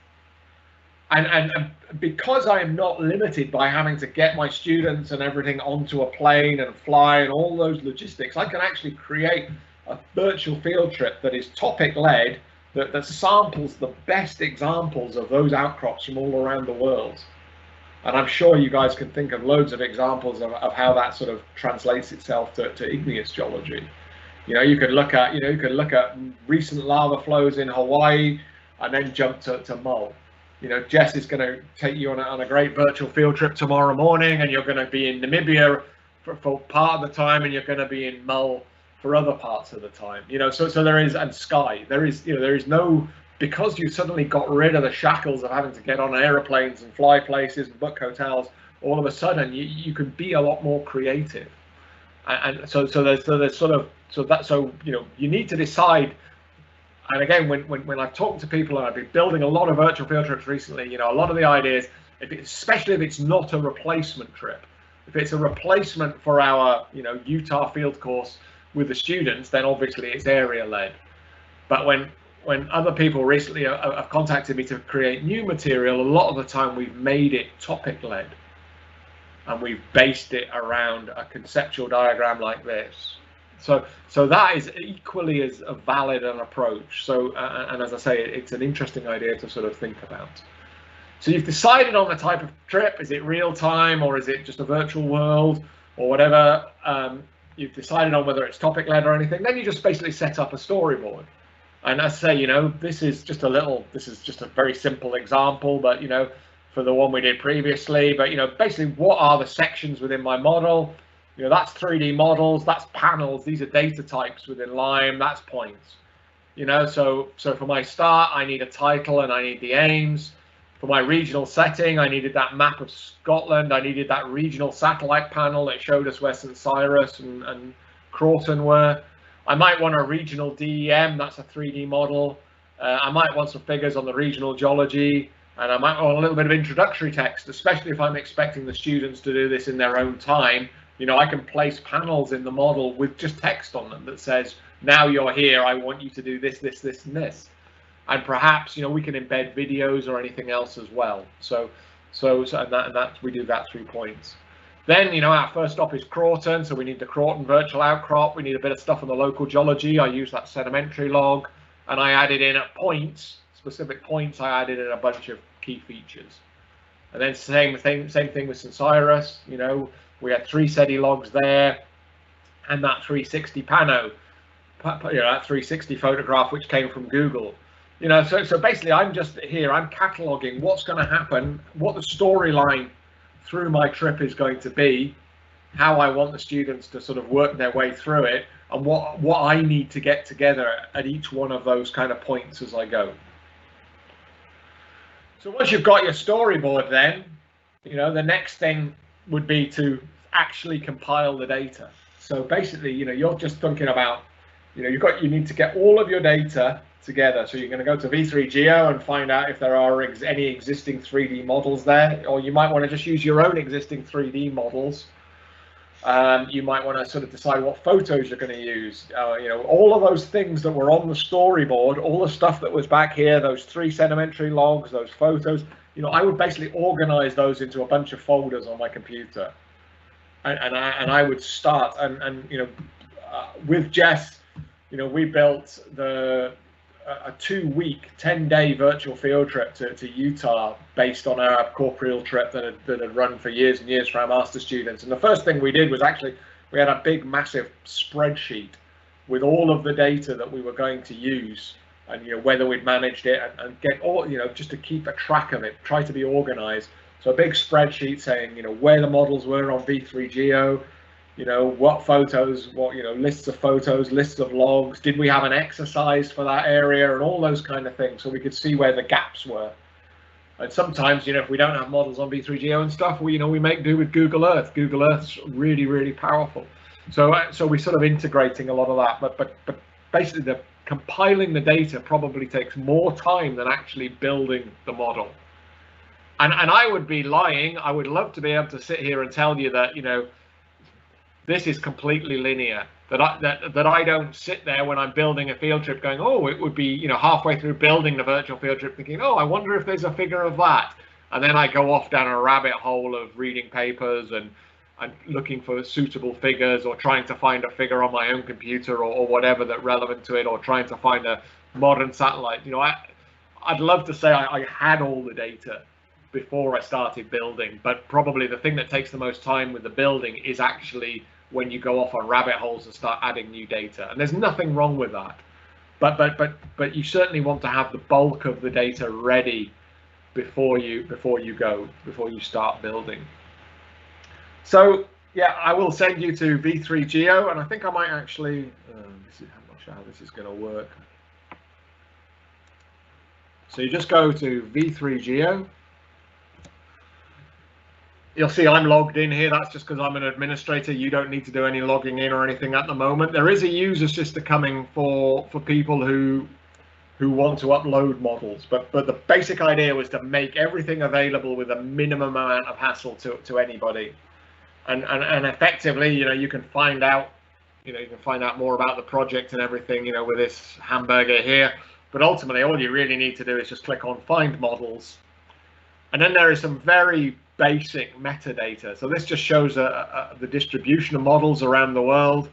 And because I am not limited by having to get my students and everything onto a plane and fly and all those logistics, I can actually create a virtual field trip that is topic led, that samples the best examples of those outcrops from all around the world. And I'm sure you guys can think of loads of examples of how that sort of translates itself to igneous geology. You could look at recent lava flows in Hawaii and then jump to Mull. Jess is going to take you on a great virtual field trip tomorrow morning, and you're going to be in Namibia for part of the time, and you're going to be in Mull for other parts of the time. So there is, and Skye, there is no, because you suddenly got rid of the shackles of having to get on aeroplanes and fly places and book hotels. All of a sudden, you can be a lot more creative, and so you need to decide. And again, when I've talked to people, and I've been building a lot of virtual field trips recently, a lot of the ideas, especially if it's not a replacement trip, if it's a replacement for our Utah field course with the students, then obviously it's area led. But when other people recently have contacted me to create new material, a lot of the time we've made it topic led, and we've based it around a conceptual diagram like this. So that is equally as a valid an approach. So and as I say, it's an interesting idea to sort of think about. So you've decided on the type of trip. Is it real time, or is it just a virtual world, or whatever? You've decided on whether it's topic led or anything. Then you just basically set up a storyboard. And as I say, this is just a very simple example, but for the one we did previously. But basically, what are the sections within my model? That's 3D models, that's panels, these are data types within Lime, that's points. So for my start, I need a title and I need the aims. For my regional setting, I needed that map of Scotland. I needed that regional satellite panel that showed us where St. Cyrus and Crawton were. I might want a regional DEM, that's a 3D model. I might want some figures on the regional geology, and I might want a little bit of introductory text, especially if I'm expecting the students to do this in their own time. You know, I can place panels in the model with just text on them that says, now you're here, I want you to do this, this, this, and this. And perhaps, you know, we can embed videos or anything else as well. So we do that through points. Then, you know, our first stop is Crawton, so we need the Crawton virtual outcrop. We need a bit of stuff on the local geology. I use that sedimentary log, and I added in at points, specific points. I added in a bunch of key features. And then same thing with St. Cyrus. You know, we had 3 SEDI logs there, and that 360 pano, you know, that 360 photograph which came from Google. You know, so basically I'm just here, I'm cataloging what's going to happen, what the storyline through my trip is going to be, how I want the students to sort of work their way through it, and what I need to get together at each one of those kind of points as I go. So once you've got your storyboard, then, you know, the next thing would be to actually compile the data. So basically, you know, you're just thinking about, you know, you need to get all of your data together. So you're going to go to V3Geo and find out if there are any existing 3D models there, or you might want to just use your own existing 3D models. You might want to sort of decide what photos you're going to use. You know, all of those things that were on the storyboard, all the stuff that was back here, those 3 sedimentary logs, those photos, you know, I would basically organize those into a bunch of folders on my computer. And I would start, and you know, with Jess, you know, we built a 2-week, 10-day virtual field trip to Utah based on our corporeal trip that had run for years and years for our master students. And the first thing we did was actually, we had a big, massive spreadsheet with all of the data that we were going to use, and, you know, whether we'd managed it, and get all, you know, just to keep a track of it, try to be organized. So a big spreadsheet saying, you know, where the models were on V3Geo, you know, what photos, what, you know, lists of photos, lists of logs, did we have an exercise for that area, and all those kind of things, so we could see where the gaps were. And sometimes, you know, if we don't have models on V3Geo and stuff, we make do with Google Earth. Google Earth's really, really powerful. So we're sort of integrating a lot of that, but basically the compiling the data probably takes more time than actually building the model. And I would be lying. I would love to be able to sit here and tell you that, you know, this is completely linear, that I don't sit there when I'm building a field trip going, oh, it would be, you know, halfway through building the virtual field trip thinking, oh, I wonder if there's a figure of that. And then I go off down a rabbit hole of reading papers and looking for suitable figures, or trying to find a figure on my own computer, or whatever that's relevant to it, or trying to find a modern satellite. You know, I'd love to say I had all the data before I started building, but probably the thing that takes the most time with the building is actually when you go off on rabbit holes and start adding new data. And there's nothing wrong with that, but you certainly want to have the bulk of the data ready before you start building. So yeah, I will send you to V3Geo, and I think I might actually I'm not sure how this is going to work. So you just go to V3Geo. You'll see I'm logged in here. That's just because I'm an administrator. You don't need to do any logging in or anything at the moment. There is a user sister coming for people who want to upload models, but the basic idea was to make everything available with a minimum amount of hassle to anybody. And effectively, you know, you can find out more about the project and everything, you know, with this hamburger here. But ultimately, all you really need to do is just click on Find Models, and then there is some very basic metadata. So this just shows the distribution of models around the world.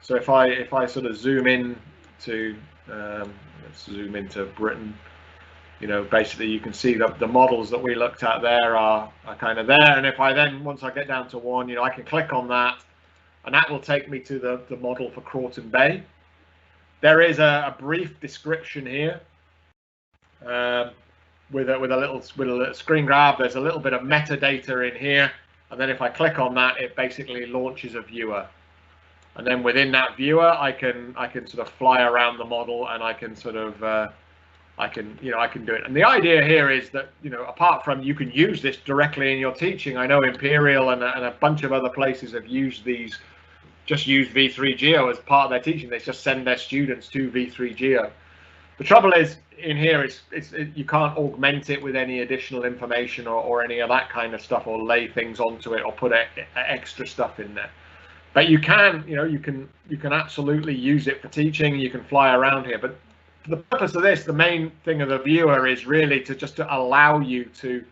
So if I sort of zoom in to let's zoom into Britain, you know, basically you can see that the models that we looked at there are kind of there. And if I then, once I get down to one, you know, I can click on that, and that will take me to the model for Crawton Bay. There is a brief description here. With a little screen grab. There's a little bit of metadata in here, and then if I click on that, it basically launches a viewer, and then within that viewer I can sort of fly around the model, and I can sort of I can do it. And the idea here is that, apart from you can use this directly in your teaching, I know Imperial and a bunch of other places have used these, just use V3Geo as part of their teaching. They just send their students to V3Geo. The trouble is in here you can't augment it with any additional information or any of that kind of stuff, or lay things onto it or put extra stuff in there. But you can, you can absolutely use it for teaching. You can fly around here, but for the purpose of this, the main thing of the viewer is really to allow you to,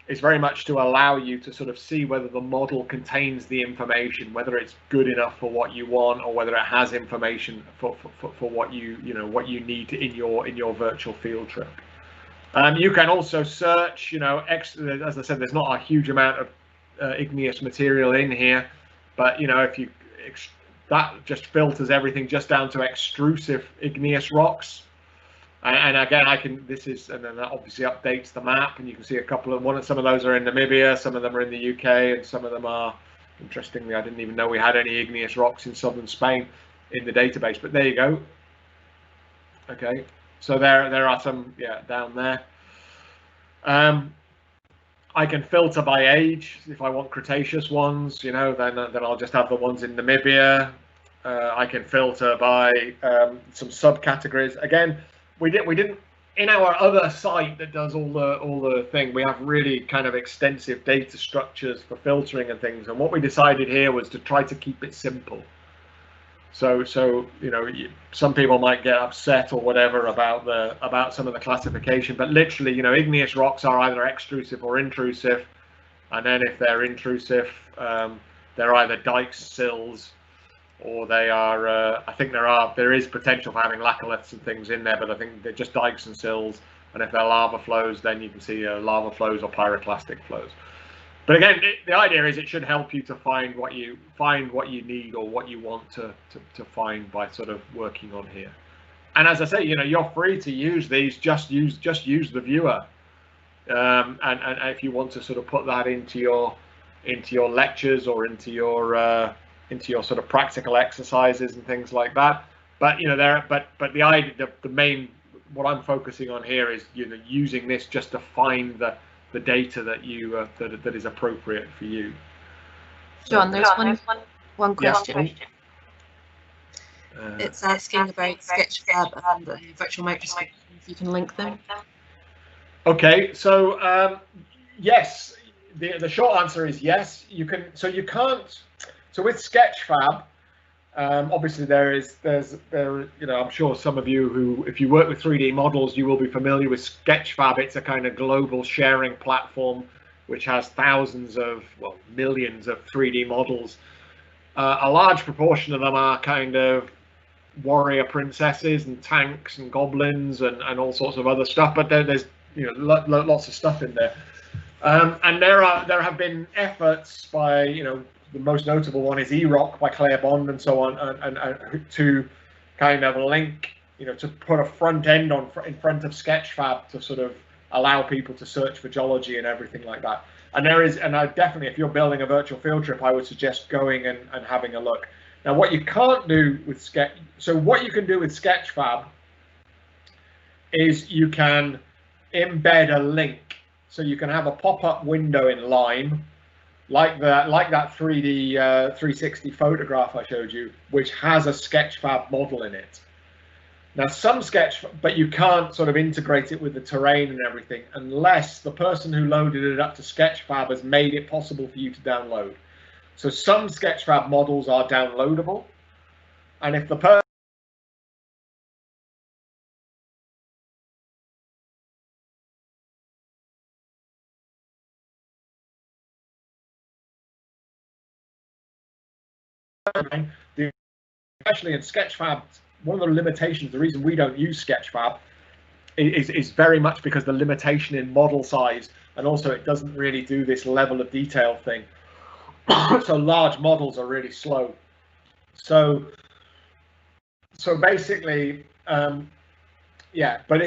is very much to allow you to sort of see whether the model contains the information, whether it's good enough for what you want, or whether it has information for what what you need in your virtual field trip. You can also search, as I said, there's not a huge amount of igneous material in here, but if you, that just filters everything just down to extrusive igneous rocks. And again, and then that obviously updates the map, and you can see some of those are in Namibia, some of them are in the UK, and some of them are, interestingly, I didn't even know we had any igneous rocks in southern Spain in the database, but there you go. Okay, so there are some, down there. I can filter by age if I want Cretaceous ones, then I'll just have the ones in Namibia. I can filter by some subcategories. Again, we didn't in our other site that does all the thing. We have really kind of extensive data structures for filtering and things. And what we decided here was to try to keep it simple. So some people might get upset or whatever about some of the classification, but literally, igneous rocks are either extrusive or intrusive, and then if they're intrusive, they're either dikes, sills, or they are. I think there is potential for having laccoliths and things in there, but I think they're just dikes and sills. And if they're lava flows, then you can see lava flows or pyroclastic flows. But again, the idea is it should help you to find what you need or what you want to find by sort of working on here. And as I say, you're free to use these. Just use the viewer, and if you want to sort of put that into your lectures or into your sort of practical exercises and things like that. But but the idea, the main, what I'm focusing on here is using this just to find the data that you that is appropriate for you.
John, there's one question.
Yes.
It's asking about Sketchfab and Virtual Microscope, if you can link them.
Okay, so yes, the short answer is yes. You can. So you can't. So with Sketchfab, obviously there's I'm sure some of you who, if you work with 3D models, you will be familiar with Sketchfab. It's a kind of global sharing platform which has millions of 3D models. A large proportion of them are kind of warrior princesses and tanks and goblins and all sorts of other stuff, but there's lots of stuff in there. And there have been efforts by the most notable one is E-Rock by Claire Bond and so on, and to kind of link, to put a front end in front of Sketchfab to sort of allow people to search for geology and everything like that. And I definitely, if you're building a virtual field trip, I would suggest going and having a look. Now, what you can't do with what you can do with Sketchfab is you can embed a link. So you can have a pop-up window in Lime, like that 3D 360 photograph I showed you, which has a Sketchfab model in it. Now but you can't sort of integrate it with the terrain and everything unless the person who loaded it up to Sketchfab has made it possible for you to download. So some Sketchfab models are downloadable, and if the person especially in Sketchfab, one of the limitations, the reason we don't use Sketchfab is very much because the limitation in model size, and also it doesn't really do this level of detail thing. So large models are really slow. So basically, yeah. But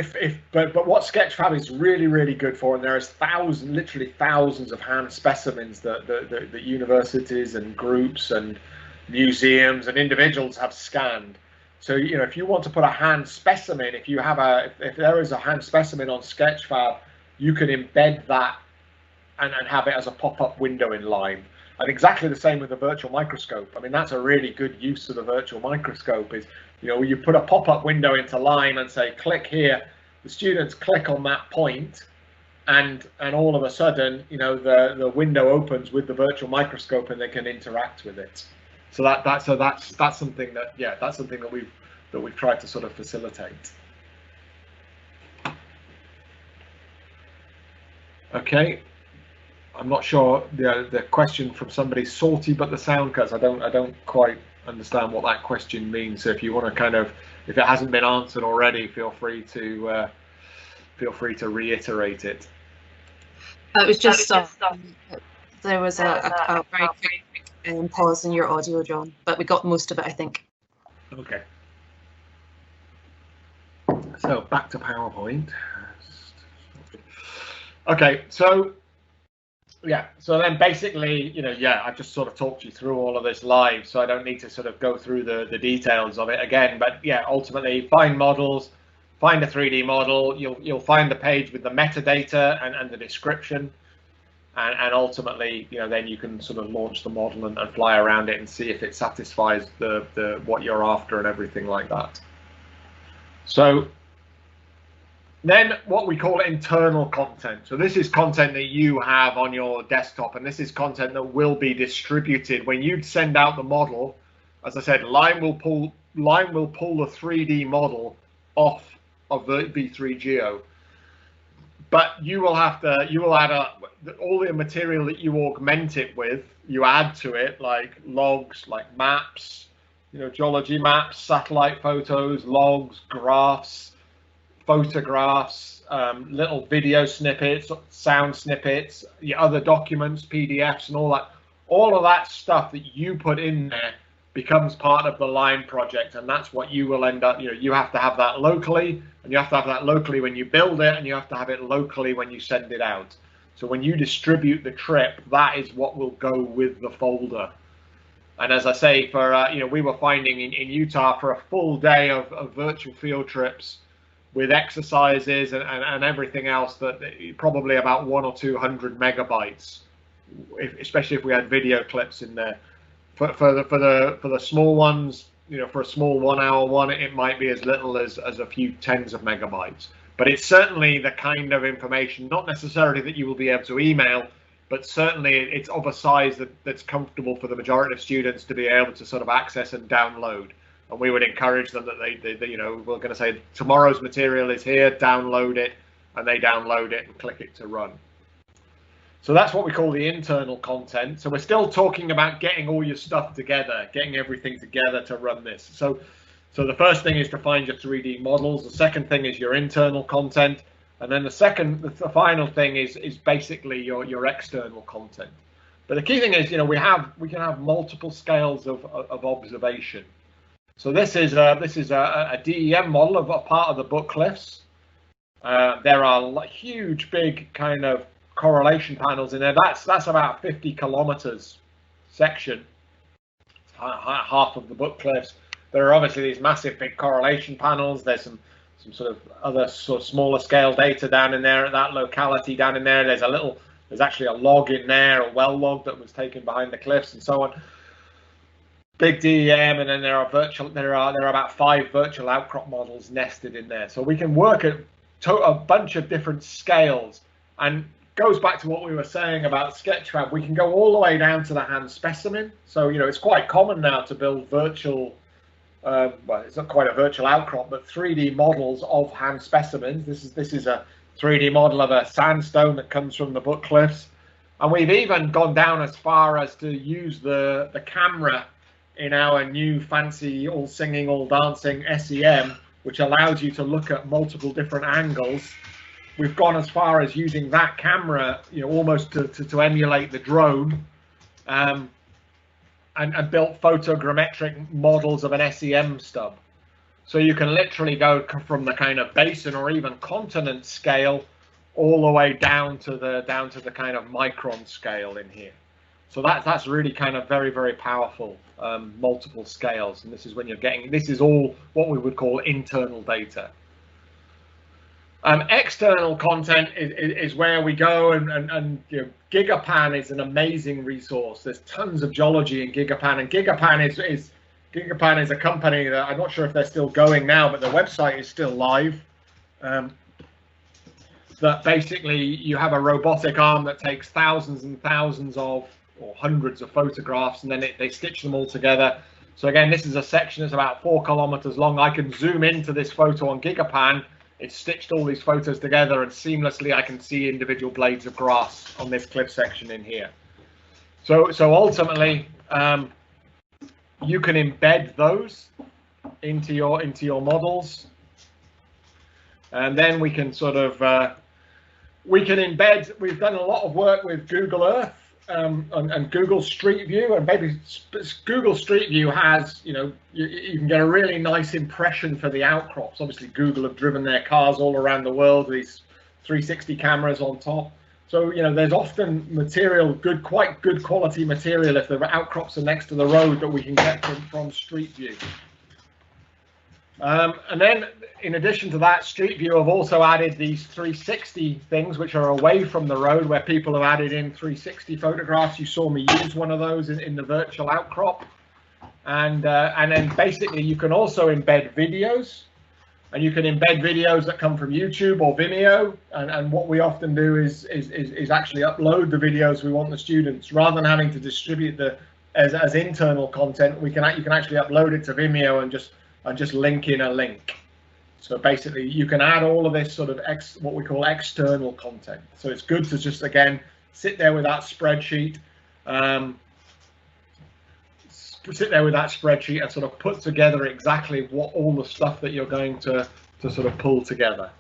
but what Sketchfab is really good for, and there is literally thousands of hand specimens that universities and groups and museums and individuals have scanned. So, you know, if you want to put a hand specimen, if you have if there is a hand specimen on Sketchfab, you can embed that and have it as a pop-up window in Lime. And exactly the same with the virtual microscope. I mean, that's a really good use of the virtual microscope is, you know, you put a pop-up window into Lime and say, click here, the students click on that point, and all of a sudden, you know, the window opens with the virtual microscope and they can interact with it. So that's something that, yeah, that's something that we've tried to sort of facilitate. Okay. I'm not sure the question from somebody's salty, but the sound cuts. I don't quite understand what that question means. So if you want to kind of, if it hasn't been answered already, feel free to reiterate it.
It was just there was a very quick pause in your audio, John, but we got most of it, I think.
Okay. So back to PowerPoint. Okay, so. Yeah, so then basically, you know, yeah, I've just sort of talked you through all of this live, so I don't need to sort of go through the details of it again. But yeah, ultimately, find models, find a 3D model. You'll find the page with the metadata and the description, and ultimately, you know, then you can sort of launch the model and fly around it and see if it satisfies the what you're after and everything like that. So. Then what we call internal content. So this is content that you have on your desktop, and this is content that will be distributed when you send out the model. As I said, Lime will pull the 3D model off of the V3Geo, but you will add all the material that you augment it with. You add to it like logs, like maps, you know, geology maps, satellite photos, logs, graphs, photographs, little video snippets, sound snippets, your other documents, PDFs, and all of that stuff that you put in there becomes part of the Lime project, and that's what you will end up. You know, you have to have that locally, and you have to have that locally when you build it, and you have to have it locally when you send it out. So when you distribute the trip, that is what will go with the folder. And as I say, for you know, we were finding in Utah for a full day of virtual field trips, with exercises and everything else, that probably about 100 or 200 megabytes, especially if we had video clips in there. For the small ones, you know, for a small 1 hour one, it might be as little as a few tens of megabytes. But it's certainly the kind of information, not necessarily that you will be able to email, but certainly it's of a size that's comfortable for the majority of students to be able to sort of access and download. And we would encourage them that they you know, we're going to say tomorrow's material is here, download it, and they download it and click it to run. So that's what we call the internal content. So we're still talking about getting all your stuff together, getting everything together to run this. So the first thing is to find your 3D models. The second thing is your internal content, and then the final thing is basically your external content. But the key thing is, you know, we can have multiple scales of observation. So this is a DEM model of a part of the book cliffs. There are huge, big kind of correlation panels in there. That's about 50 kilometers section, half of the book cliffs. There are obviously these massive, big correlation panels. There's some sort of other sort of smaller scale data down in there at that locality down in there. There's actually a log in there, a well log that was taken behind the cliffs and so on. Big DEM, and then there are about 5 virtual outcrop models nested in there. So we can work at a bunch of different scales, and goes back to what we were saying about Sketchfab. We can go all the way down to the hand specimen. So, you know, it's quite common now to build virtual, well, it's not quite a virtual outcrop, but 3D models of hand specimens. This is a 3D model of a sandstone that comes from the book cliffs, and we've even gone down as far as to use the camera in our new fancy all singing, all dancing SEM, which allows you to look at multiple different angles. We've gone as far as using that camera, you know, almost to emulate the drone, and built photogrammetric models of an SEM stub. So you can literally go from the kind of basin or even continent scale all the way down to the kind of micron scale in here. So that's really kind of very, very powerful, multiple scales. And this is when you're getting, this is all what we would call internal data. External content is where we go, and you know, GigaPan is an amazing resource. There's tons of geology in GigaPan, and GigaPan is a company that I'm not sure if they're still going now, but their website is still live. That basically you have a robotic arm that takes thousands and thousands of, or hundreds of photographs, and then they stitch them all together. So again, this is a section that's about 4 kilometers long. I can zoom into this photo on GigaPan. It's stitched all these photos together, and seamlessly I can see individual blades of grass on this cliff section in here. So ultimately, you can embed those into your models, and then we can sort of we can embed. We've done a lot of work with Google Earth and Google Street View, and maybe Google Street View has, you know, you can get a really nice impression for the outcrops. Obviously, Google have driven their cars all around the world, these 360 cameras on top. So, you know, there's often material, quite good quality material if the outcrops are next to the road that we can get from Street View. And then, in addition to that, Street View have also added these 360 things, which are away from the road, where people have added in 360 photographs. You saw me use one of those in the virtual outcrop. And then basically you can also embed videos, and you can embed videos that come from YouTube or Vimeo. And what we often do is actually upload the videos we want the students, rather than having to distribute as internal content. You can actually upload it to Vimeo and just link in a link. So basically you can add all of this sort of what we call external content. So it's good to just, again, sit there with that spreadsheet, and sort of put together exactly what all the stuff that you're going to sort of pull together.